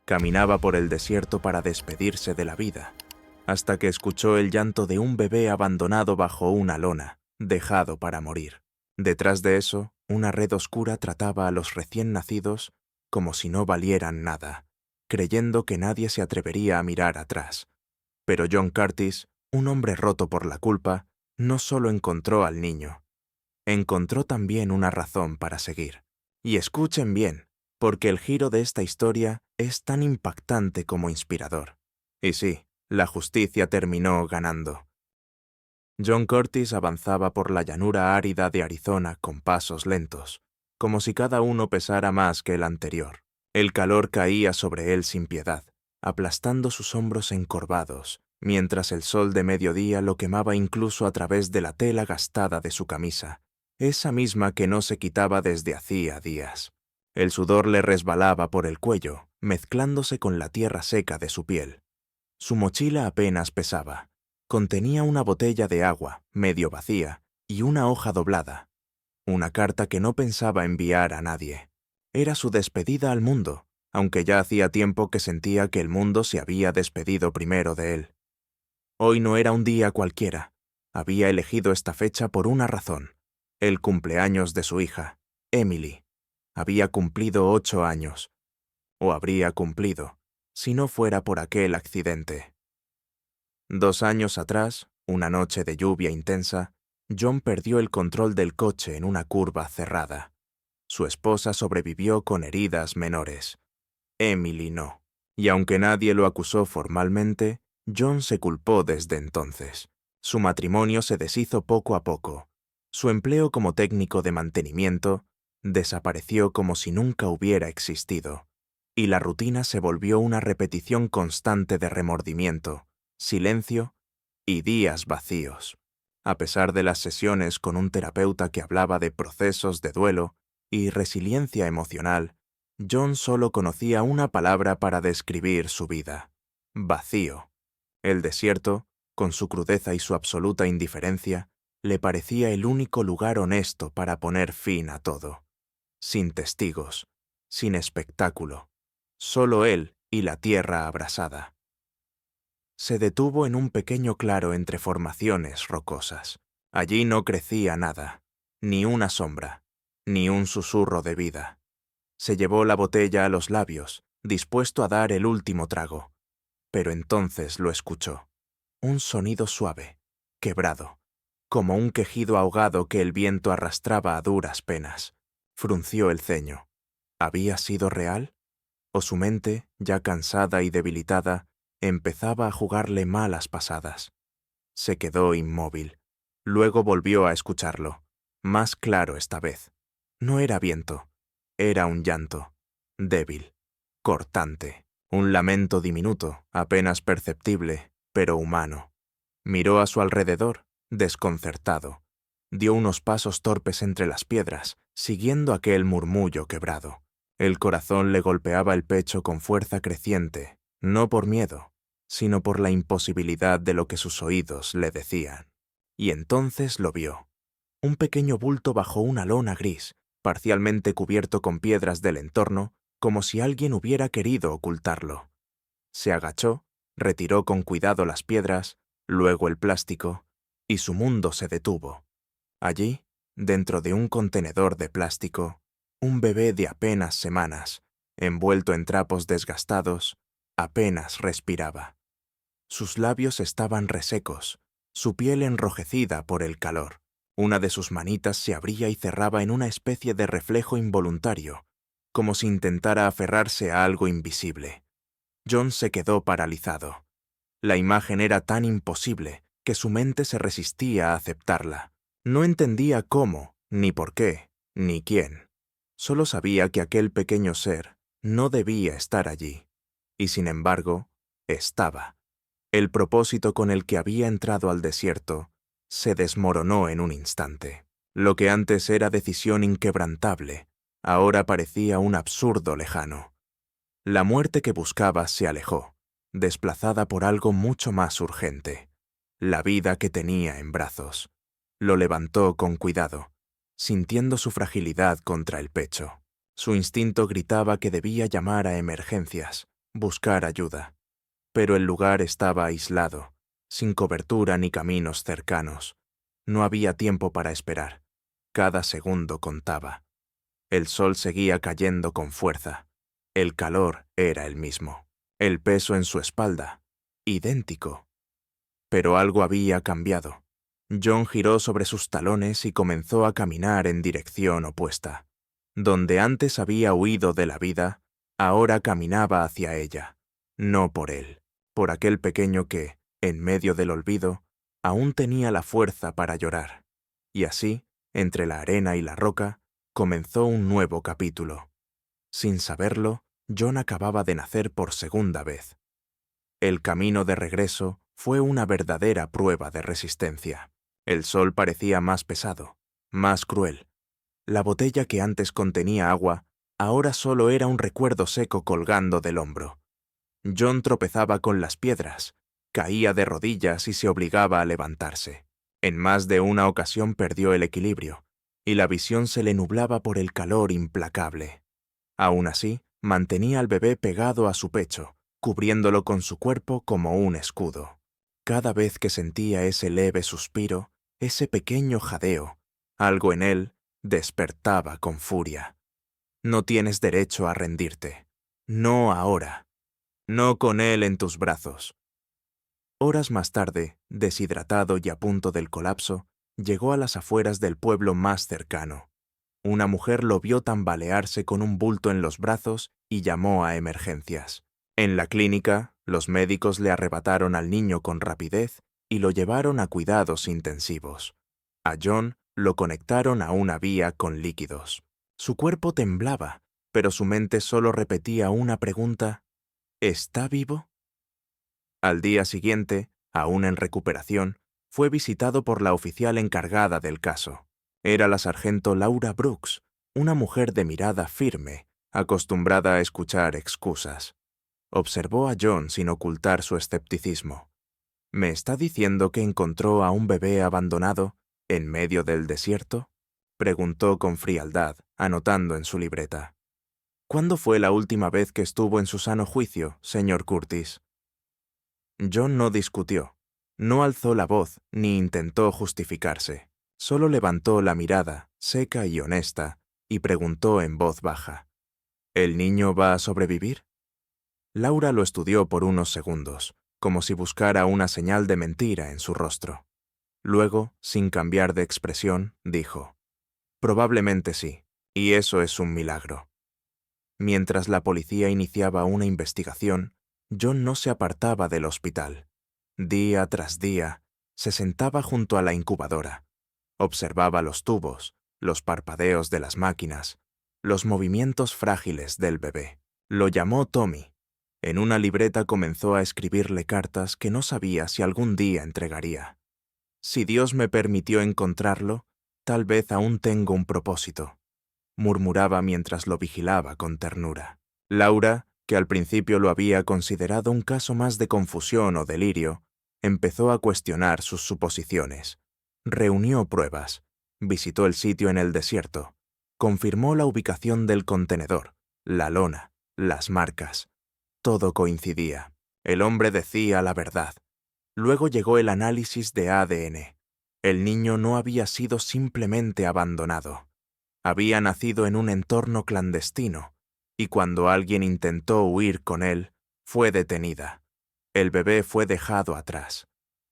Caminaba por el desierto para despedirse de la vida, hasta que escuchó el llanto de un bebé abandonado bajo una lona, dejado para morir. Detrás de eso, una red oscura trataba a los recién nacidos como si no valieran nada, creyendo que nadie se atrevería a mirar atrás. Pero John Curtis, un hombre roto por la culpa, no solo encontró al niño, encontró también una razón para seguir. Y escuchen bien, porque el giro de esta historia es tan impactante como inspirador. Y sí, la justicia terminó ganando. John Curtis avanzaba por la llanura árida de Arizona con pasos lentos, como si cada uno pesara más que el anterior. El calor caía sobre él sin piedad, aplastando sus hombros encorvados, mientras el sol de mediodía lo quemaba incluso a través de la tela gastada de su camisa, esa misma que no se quitaba desde hacía días. El sudor le resbalaba por el cuello, mezclándose con la tierra seca de su piel. Su mochila apenas pesaba. Contenía una botella de agua, medio vacía, y una hoja doblada. Una carta que no pensaba enviar a nadie. Era su despedida al mundo, aunque ya hacía tiempo que sentía que el mundo se había despedido primero de él. Hoy no era un día cualquiera. Había elegido esta fecha por una razón: el cumpleaños de su hija, Emily. Había cumplido 8 años. O habría cumplido, si no fuera por aquel accidente. 2 años atrás, una noche de lluvia intensa, John perdió el control del coche en una curva cerrada. Su esposa sobrevivió con heridas menores. Emily no. Y aunque nadie lo acusó formalmente, John se culpó desde entonces. Su matrimonio se deshizo poco a poco. Su empleo como técnico de mantenimiento desapareció como si nunca hubiera existido. Y la rutina se volvió una repetición constante de remordimiento, silencio y días vacíos. A pesar de las sesiones con un terapeuta que hablaba de procesos de duelo y resiliencia emocional, John solo conocía una palabra para describir su vida: vacío. El desierto, con su crudeza y su absoluta indiferencia, le parecía el único lugar honesto para poner fin a todo. Sin testigos, sin espectáculo, solo él y la tierra abrasada. Se detuvo en un pequeño claro entre formaciones rocosas. Allí no crecía nada, ni una sombra, ni un susurro de vida. Se llevó la botella a los labios, dispuesto a dar el último trago. Pero entonces lo escuchó. Un sonido suave, quebrado, como un quejido ahogado que el viento arrastraba a duras penas. Frunció el ceño. ¿Había sido real? ¿O su mente, ya cansada y debilitada, empezaba a jugarle malas pasadas? Se quedó inmóvil. Luego volvió a escucharlo, más claro esta vez. No era viento, era un llanto, débil, cortante, un lamento diminuto, apenas perceptible, pero humano. Miró a su alrededor, desconcertado. Dio unos pasos torpes entre las piedras, siguiendo aquel murmullo quebrado. El corazón le golpeaba el pecho con fuerza creciente, no por miedo, sino por la imposibilidad de lo que sus oídos le decían. Y entonces lo vio. Un pequeño bulto bajo una lona gris, parcialmente cubierto con piedras del entorno, como si alguien hubiera querido ocultarlo. Se agachó, retiró con cuidado las piedras, luego el plástico, y su mundo se detuvo. Allí, dentro de un contenedor de plástico, un bebé de apenas semanas, envuelto en trapos desgastados, apenas respiraba. Sus labios estaban resecos, su piel enrojecida por el calor. Una de sus manitas se abría y cerraba en una especie de reflejo involuntario, como si intentara aferrarse a algo invisible. John se quedó paralizado. La imagen era tan imposible que su mente se resistía a aceptarla. No entendía cómo, ni por qué, ni quién. Solo sabía que aquel pequeño ser no debía estar allí. Y sin embargo, estaba. El propósito con el que había entrado al desierto se desmoronó en un instante. Lo que antes era decisión inquebrantable, ahora parecía un absurdo lejano. La muerte que buscaba se alejó, desplazada por algo mucho más urgente: la vida que tenía en brazos. Lo levantó con cuidado, sintiendo su fragilidad contra el pecho. Su instinto gritaba que debía llamar a emergencias, buscar ayuda. Pero el lugar estaba aislado, sin cobertura ni caminos cercanos. No había tiempo para esperar. Cada segundo contaba. El sol seguía cayendo con fuerza. El calor era el mismo. El peso en su espalda, idéntico. Pero algo había cambiado. John giró sobre sus talones y comenzó a caminar en dirección opuesta. Donde antes había huido de la vida, ahora caminaba hacia ella. No por él, por aquel pequeño que, en medio del olvido, aún tenía la fuerza para llorar. Y así, entre la arena y la roca, comenzó un nuevo capítulo. Sin saberlo, John acababa de nacer por segunda vez. El camino de regreso fue una verdadera prueba de resistencia. El sol parecía más pesado, más cruel. La botella que antes contenía agua, ahora solo era un recuerdo seco colgando del hombro. John tropezaba con las piedras, caía de rodillas y se obligaba a levantarse. En más de una ocasión perdió el equilibrio, y la visión se le nublaba por el calor implacable. Aún así, mantenía al bebé pegado a su pecho, cubriéndolo con su cuerpo como un escudo. Cada vez que sentía ese leve suspiro, ese pequeño jadeo, algo en él despertaba con furia. No tienes derecho a rendirte. No ahora. No con él en tus brazos. Horas más tarde, deshidratado y a punto del colapso, llegó a las afueras del pueblo más cercano. Una mujer lo vio tambalearse con un bulto en los brazos y llamó a emergencias. En la clínica, los médicos le arrebataron al niño con rapidez y lo llevaron a cuidados intensivos. A John lo conectaron a una vía con líquidos. Su cuerpo temblaba, pero su mente solo repetía una pregunta: ¿está vivo? Al día siguiente, aún en recuperación, fue visitado por la oficial encargada del caso. Era la sargento Laura Brooks, una mujer de mirada firme, acostumbrada a escuchar excusas. Observó a John sin ocultar su escepticismo. ¿Me está diciendo que encontró a un bebé abandonado en medio del desierto?, preguntó con frialdad, anotando en su libreta. ¿Cuándo fue la última vez que estuvo en su sano juicio, señor Curtis? John no discutió, no alzó la voz ni intentó justificarse. Solo levantó la mirada, seca y honesta, y preguntó en voz baja: ¿el niño va a sobrevivir? Laura lo estudió por unos segundos, como si buscara una señal de mentira en su rostro. Luego, sin cambiar de expresión, dijo: probablemente sí, y eso es un milagro. Mientras la policía iniciaba una investigación, John no se apartaba del hospital. Día tras día, se sentaba junto a la incubadora. Observaba los tubos, los parpadeos de las máquinas, los movimientos frágiles del bebé. Lo llamó Tommy. En una libreta comenzó a escribirle cartas que no sabía si algún día entregaría. Si Dios me permitió encontrarlo, tal vez aún tengo un propósito, murmuraba mientras lo vigilaba con ternura. Laura, que al principio lo había considerado un caso más de confusión o delirio, empezó a cuestionar sus suposiciones. Reunió pruebas, visitó el sitio en el desierto, confirmó la ubicación del contenedor, la lona, las marcas. Todo coincidía. El hombre decía la verdad. Luego llegó el análisis de ADN. El niño no había sido simplemente abandonado. Había nacido en un entorno clandestino, y cuando alguien intentó huir con él, fue detenida. El bebé fue dejado atrás,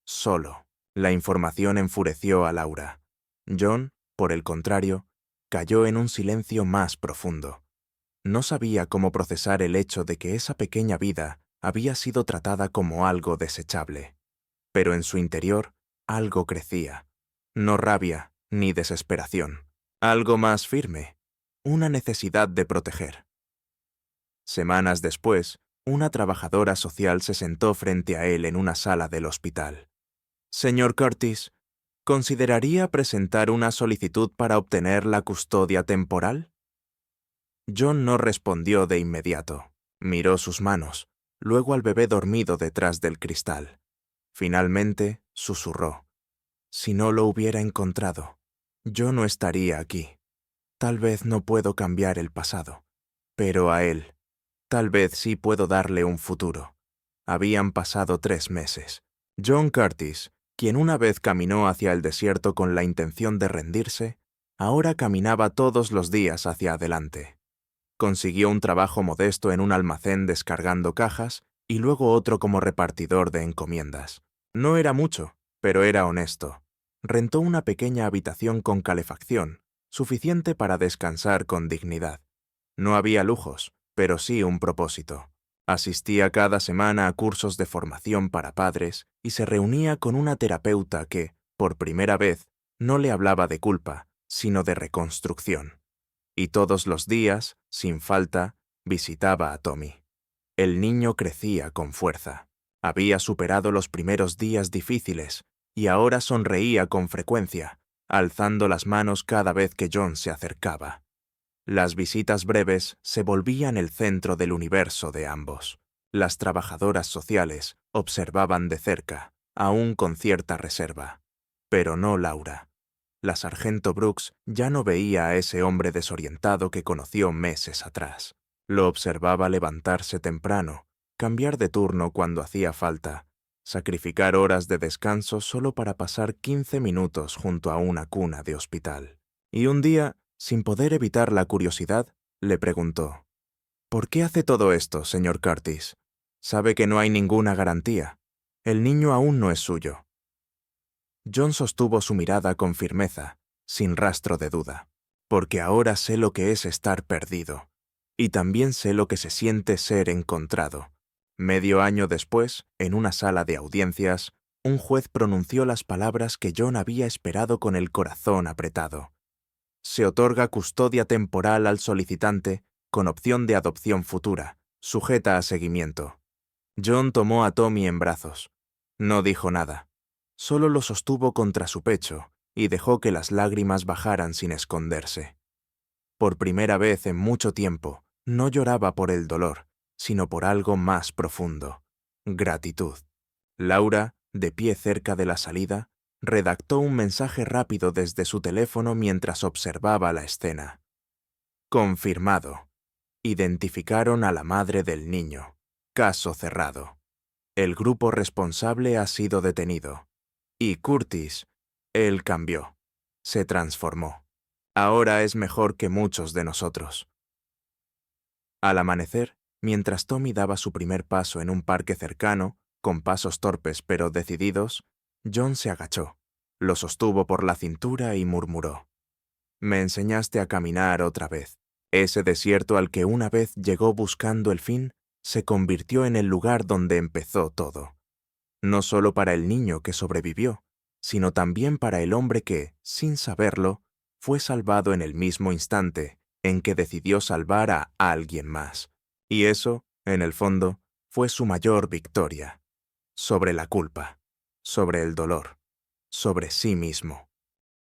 solo. La información enfureció a Laura. John, por el contrario, cayó en un silencio más profundo. No sabía cómo procesar el hecho de que esa pequeña vida había sido tratada como algo desechable. Pero en su interior, algo crecía. No rabia ni desesperación. Algo más firme. Una necesidad de proteger. Semanas después, una trabajadora social se sentó frente a él en una sala del hospital. Señor Curtis, ¿consideraría presentar una solicitud para obtener la custodia temporal? John no respondió de inmediato. Miró sus manos, luego al bebé dormido detrás del cristal. Finalmente, susurró: si no lo hubiera encontrado, yo no estaría aquí. Tal vez no puedo cambiar el pasado, pero a él, Tal vez sí puedo darle un futuro. Habían pasado 3 meses. John Curtis, quien una vez caminó hacia el desierto con la intención de rendirse, ahora caminaba todos los días hacia adelante. Consiguió un trabajo modesto en un almacén descargando cajas y luego otro como repartidor de encomiendas. No era mucho, pero era honesto. Rentó una pequeña habitación con calefacción, suficiente para descansar con dignidad. No había lujos, pero sí un propósito. Asistía cada semana a cursos de formación para padres y se reunía con una terapeuta que, por primera vez, no le hablaba de culpa, sino de reconstrucción. Y todos los días, sin falta, visitaba a Tommy. El niño crecía con fuerza. Había superado los primeros días difíciles y ahora sonreía con frecuencia, alzando las manos cada vez que John se acercaba. Las visitas breves se volvían el centro del universo de ambos. Las trabajadoras sociales observaban de cerca, aún con cierta reserva. Pero no Laura. La sargento Brooks ya no veía a ese hombre desorientado que conoció meses atrás. Lo observaba levantarse temprano, cambiar de turno cuando hacía falta, sacrificar horas de descanso solo para pasar 15 minutos junto a una cuna de hospital. Y un día, sin poder evitar la curiosidad, le preguntó: «¿Por qué hace todo esto, señor Curtis? Sabe que no hay ninguna garantía. El niño aún no es suyo». John sostuvo su mirada con firmeza, sin rastro de duda. «Porque ahora sé lo que es estar perdido. Y también sé lo que se siente ser encontrado». Medio año después, en una sala de audiencias, un juez pronunció las palabras que John había esperado con el corazón apretado. Se otorga custodia temporal al solicitante con opción de adopción futura, sujeta a seguimiento. John tomó a Tommy en brazos. No dijo nada. Solo lo sostuvo contra su pecho y dejó que las lágrimas bajaran sin esconderse. Por primera vez en mucho tiempo, no lloraba por el dolor, sino por algo más profundo: gratitud. Laura, de pie cerca de la salida, redactó un mensaje rápido desde su teléfono mientras observaba la escena. Confirmado. Identificaron a la madre del niño. Caso cerrado. El grupo responsable ha sido detenido. Y Curtis, él cambió. Se transformó. Ahora es mejor que muchos de nosotros. Al amanecer, mientras Tommy daba su primer paso en un parque cercano, con pasos torpes pero decididos, John se agachó, lo sostuvo por la cintura y murmuró: «Me enseñaste a caminar otra vez». Ese desierto al que una vez llegó buscando el fin se convirtió en el lugar donde empezó todo. No solo para el niño que sobrevivió, sino también para el hombre que, sin saberlo, fue salvado en el mismo instante en que decidió salvar a alguien más. Y eso, en el fondo, fue su mayor victoria. Sobre la culpa, sobre el dolor, sobre sí mismo.